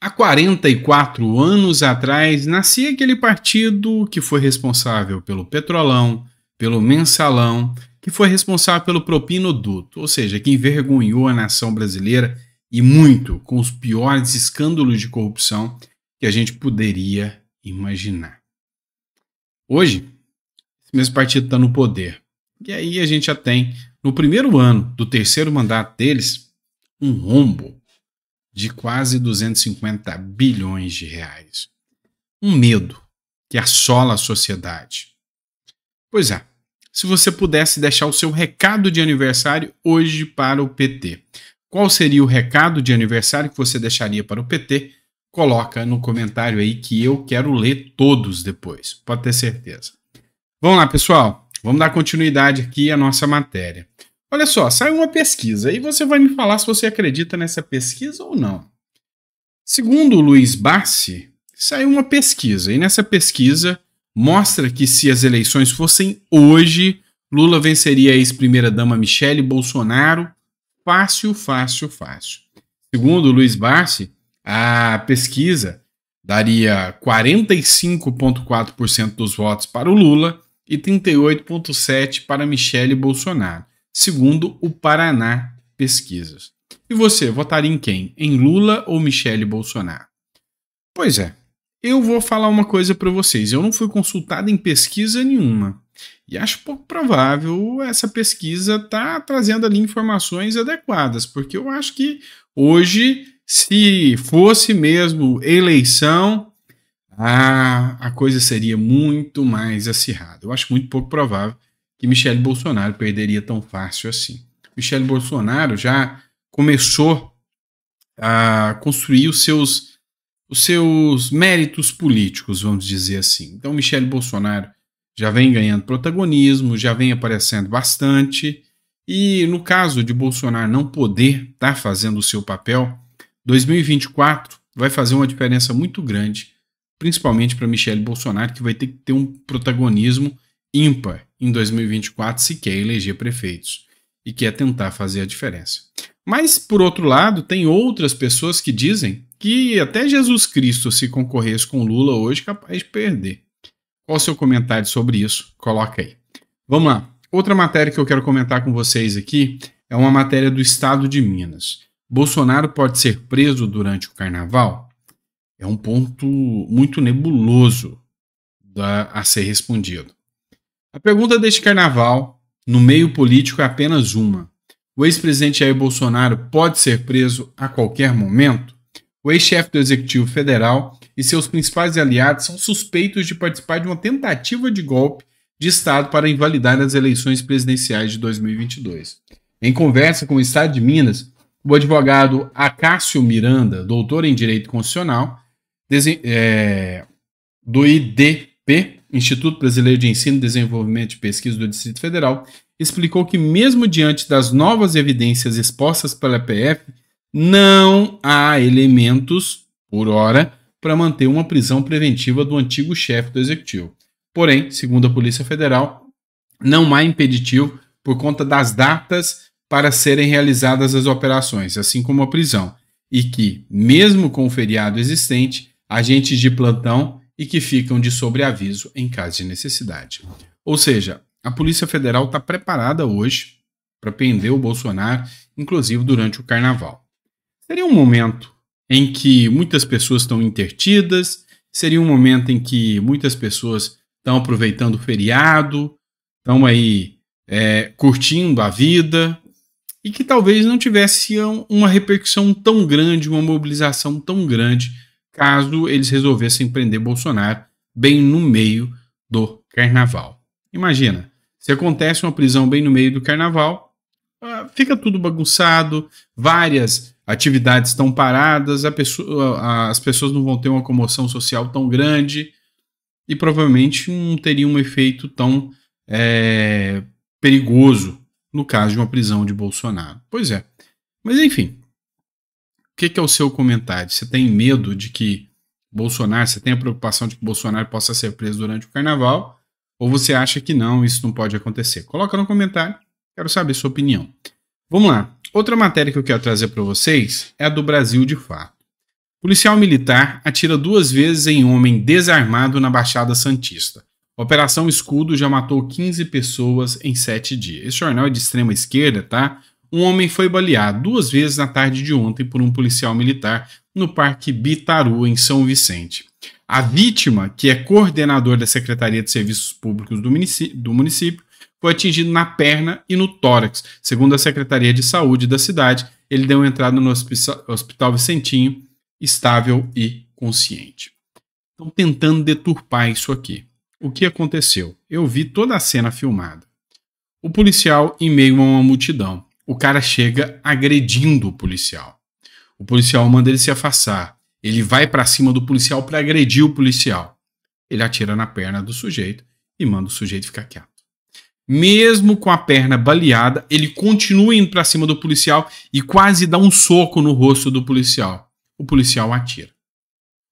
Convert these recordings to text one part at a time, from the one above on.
Há 44 anos atrás, nascia aquele partido que foi responsável pelo Petrolão, pelo Mensalão, que foi responsável pelo Propinoduto, ou seja, que envergonhou a nação brasileira e muito com os piores escândalos de corrupção que a gente poderia imaginar. Hoje, esse mesmo partido está no poder. E aí a gente já tem, no primeiro ano do terceiro mandato deles, um rombo de quase 250 bilhões de reais. Um medo que assola a sociedade. Pois é, se você pudesse deixar o seu recado de aniversário hoje para o PT, qual seria o recado de aniversário que você deixaria para o PT? Coloca no comentário aí que eu quero ler todos depois, pode ter certeza. Vamos lá, pessoal, vamos dar continuidade aqui à nossa matéria. Olha só, saiu uma pesquisa e você vai me falar se você acredita nessa pesquisa ou não. Segundo o Luiz Barsi, saiu uma pesquisa e nessa pesquisa mostra que se as eleições fossem hoje, Lula venceria a ex-primeira-dama Michele Bolsonaro fácil, fácil, fácil. Segundo o Luiz Barsi, a pesquisa daria 45,4% dos votos para o Lula e 38,7% para Michele Bolsonaro, segundo o Paraná Pesquisas. E você, votaria em quem? Em Lula ou Michele Bolsonaro? Pois é, eu vou falar uma coisa para vocês. Eu não fui consultado em pesquisa nenhuma. E acho pouco provável essa pesquisa estar trazendo ali informações adequadas, porque eu acho que hoje, se fosse mesmo eleição, a coisa seria muito mais acirrada. Eu acho muito pouco provável que Michele Bolsonaro perderia tão fácil assim. Michele Bolsonaro já começou a construir os seus méritos políticos, vamos dizer assim. Então, Michele Bolsonaro já vem ganhando protagonismo, já vem aparecendo bastante, e no caso de Bolsonaro não poder estar fazendo o seu papel, 2024 vai fazer uma diferença muito grande, principalmente para Michele Bolsonaro, que vai ter que ter um protagonismo ímpar em 2024 se quer eleger prefeitos e quer tentar fazer a diferença. Mas, por outro lado, tem outras pessoas que dizem que até Jesus Cristo, se concorresse com Lula hoje, é capaz de perder. Qual o seu comentário sobre isso? Coloca aí. Vamos lá. Outra matéria que eu quero comentar com vocês aqui é uma matéria do estado de Minas. Bolsonaro pode ser preso durante o carnaval? É um ponto muito nebuloso a ser respondido. A pergunta deste carnaval, no meio político, é apenas uma. O ex-presidente Jair Bolsonaro pode ser preso a qualquer momento? O ex-chefe do Executivo Federal e seus principais aliados são suspeitos de participar de uma tentativa de golpe de Estado para invalidar as eleições presidenciais de 2022. Em conversa com o Estado de Minas, o advogado Acácio Miranda, doutor em Direito Constitucional, do IDP, Instituto Brasileiro de Ensino, Desenvolvimento e Pesquisa do Distrito Federal, explicou que mesmo diante das novas evidências expostas pela PF, não há elementos, por hora, para manter uma prisão preventiva do antigo chefe do Executivo. Porém, segundo a Polícia Federal, não há impeditivo por conta das datas para serem realizadas as operações, assim como a prisão, e que, mesmo com o feriado existente, agentes de plantão e que ficam de sobreaviso em caso de necessidade. Ou seja, a Polícia Federal está preparada hoje para prender o Bolsonaro, inclusive durante o carnaval. Seria um momento em que muitas pessoas estão intertidas, seria um momento em que muitas pessoas estão aproveitando o feriado, estão aí curtindo a vida, e que talvez não tivesse uma repercussão tão grande, uma mobilização tão grande, caso eles resolvessem prender Bolsonaro bem no meio do carnaval. Imagina, se acontece uma prisão bem no meio do carnaval, fica tudo bagunçado, várias atividades estão paradas, as pessoas não vão ter uma comoção social tão grande e provavelmente não teria um efeito tão perigoso no caso de uma prisão de Bolsonaro. Pois é. Mas enfim, o que é o seu comentário? Você tem medo de que Bolsonaro, você tem a preocupação de que Bolsonaro possa ser preso durante o carnaval? Ou você acha que não, isso não pode acontecer? Coloca no comentário, quero saber a sua opinião. Vamos lá. Outra matéria que eu quero trazer para vocês é a do Brasil de Fato. Policial militar atira 2 vezes em homem desarmado na Baixada Santista. Operação Escudo já matou 15 pessoas em 7 dias. Esse jornal é de extrema esquerda, tá? Um homem foi baleado 2 vezes na tarde de ontem por um policial militar no Parque Bitaru, em São Vicente. A vítima, que é coordenador da Secretaria de Serviços Públicos do município, foi atingido na perna e no tórax. Segundo a Secretaria de Saúde da cidade, ele deu entrada no Hospital Vicentinho, estável e consciente. Estão tentando deturpar isso aqui. O que aconteceu? Eu vi toda a cena filmada. O policial em meio a uma multidão. O cara chega agredindo o policial. O policial manda ele se afastar. Ele vai para cima do policial para agredir o policial. Ele atira na perna do sujeito e manda o sujeito ficar quieto. Mesmo com a perna baleada, ele continua indo para cima do policial e quase dá um soco no rosto do policial. O policial atira.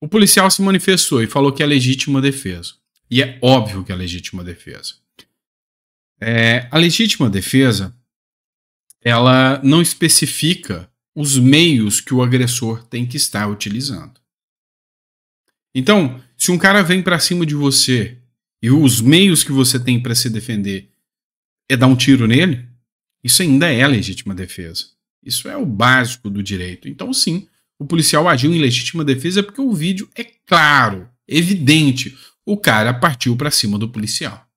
O policial se manifestou e falou que é legítima defesa. E é óbvio que é legítima defesa. A legítima defesa, ela não especifica os meios que o agressor tem que estar utilizando. Então, se um cara vem para cima de você e os meios que você tem para se defender é dar um tiro nele, isso ainda é legítima defesa. Isso é o básico do direito. Então, sim, o policial agiu em legítima defesa porque o vídeo é claro, evidente. O cara partiu para cima do policial.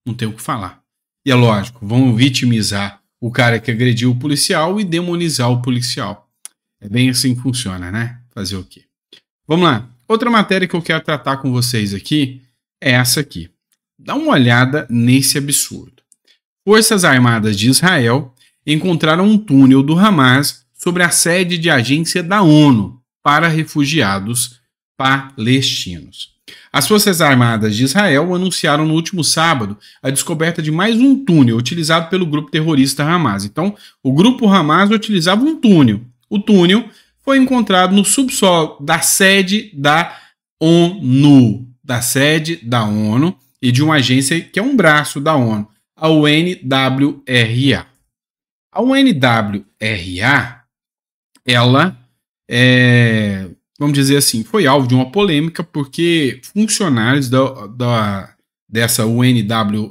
Não tem o que falar. E é lógico, vão vitimizar o cara que agrediu o policial e demonizar o policial. É bem assim que funciona, né? Fazer o quê? Vamos lá. Outra matéria que eu quero tratar com vocês aqui é essa aqui. Dá uma olhada nesse absurdo. Forças Armadas de Israel encontraram um túnel do Hamas sobre a sede de agência da ONU para refugiados palestinos. As Forças Armadas de Israel anunciaram no último sábado a descoberta de mais um túnel utilizado pelo grupo terrorista Hamas. Então, o grupo Hamas utilizava um túnel. O túnel foi encontrado no subsolo da sede da ONU, e de uma agência que é um braço da ONU, a UNWRA. A UNWRA, ela vamos dizer assim, foi alvo de uma polêmica porque funcionários dessa UNRWA,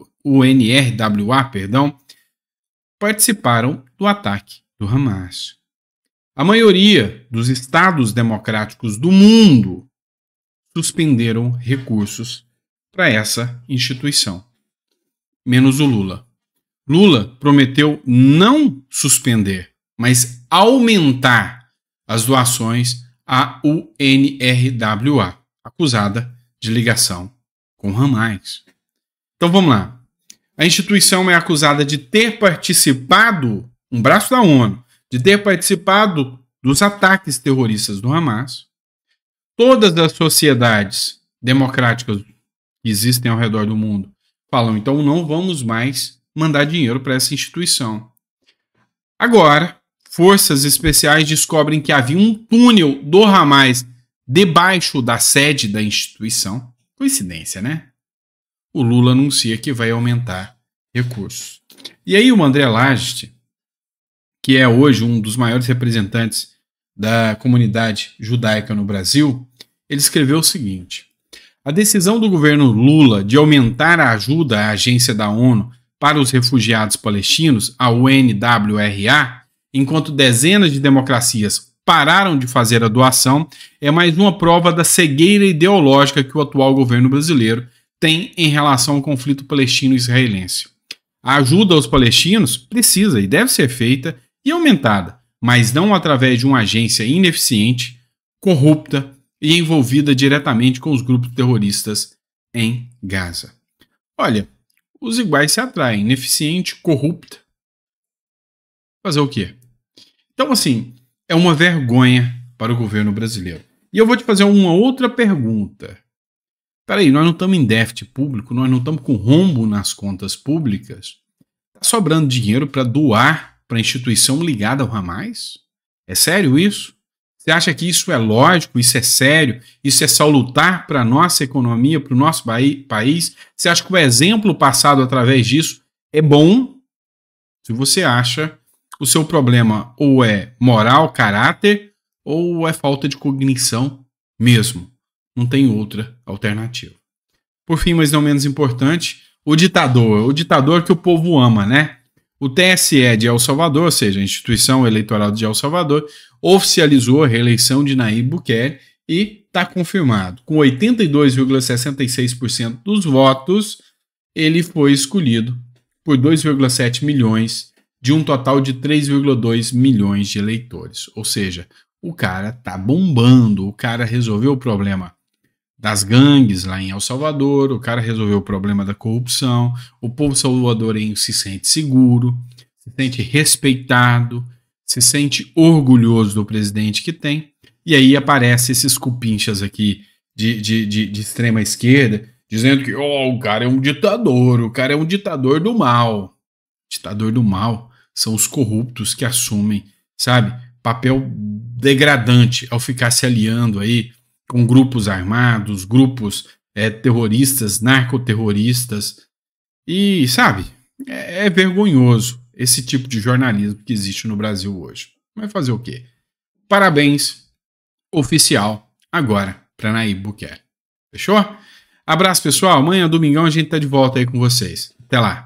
participaram do ataque do Hamas. A maioria dos estados democráticos do mundo suspenderam recursos para essa instituição, menos o Lula. Lula prometeu não suspender, mas aumentar as doações à UNRWA, acusada de ligação com Hamas. Então vamos lá. A instituição é acusada de ter participado, um braço da ONU, de ter participado dos ataques terroristas do Hamas. Todas as sociedades democráticas que existem ao redor do mundo falam, então não vamos mais mandar dinheiro para essa instituição. Agora, forças especiais descobrem que havia um túnel do Hamas debaixo da sede da instituição. Coincidência, né? O Lula anuncia que vai aumentar recursos. E aí o André Lageste, que é hoje um dos maiores representantes da comunidade judaica no Brasil, ele escreveu o seguinte: a decisão do governo Lula de aumentar a ajuda à agência da ONU para os refugiados palestinos, a UNWRA, enquanto dezenas de democracias pararam de fazer a doação, é mais uma prova da cegueira ideológica que o atual governo brasileiro tem em relação ao conflito palestino-israelense. A ajuda aos palestinos precisa e deve ser feita e aumentada, mas não através de uma agência ineficiente, corrupta e envolvida diretamente com os grupos terroristas em Gaza. Olha, os iguais se atraem, ineficiente, corrupta. Fazer o quê? Então, assim, é uma vergonha para o governo brasileiro. E eu vou te fazer uma outra pergunta. Peraí, nós não estamos em déficit público, nós não estamos com rombo nas contas públicas? Está sobrando dinheiro para doar para a instituição ligada ao Hamas? É sério isso? Você acha que isso é lógico, isso é sério, isso é salutar para a nossa economia, para o nosso país? Você acha que o exemplo passado através disso é bom? Se você acha, o seu problema ou é moral, caráter, ou é falta de cognição mesmo. Não tem outra alternativa. Por fim, mas não menos importante, o ditador que o povo ama, né? O TSE de El Salvador, ou seja, a Instituição Eleitoral de El Salvador, oficializou a reeleição de Nayib Bukele e está confirmado. Com 82,66% dos votos, ele foi escolhido por 2,7 milhões de um total de 3,2 milhões de eleitores. Ou seja, o cara tá bombando, o cara resolveu o problema das gangues lá em El Salvador, o cara resolveu o problema da corrupção, o povo salvadorenho se sente seguro, se sente respeitado, se sente orgulhoso do presidente que tem, e aí aparecem esses cupinchas aqui de extrema esquerda, dizendo que o cara é um ditador, o cara é um ditador do mal. Ditador do mal são os corruptos que assumem, sabe, papel degradante ao ficar se aliando aí com grupos armados, grupos terroristas, narcoterroristas. E, sabe, é vergonhoso esse tipo de jornalismo que existe no Brasil hoje. Vai fazer o quê? Parabéns, oficial, agora, para Nayib Bukele. Fechou? Abraço, pessoal. Amanhã, domingão, a gente tá de volta aí com vocês. Até lá.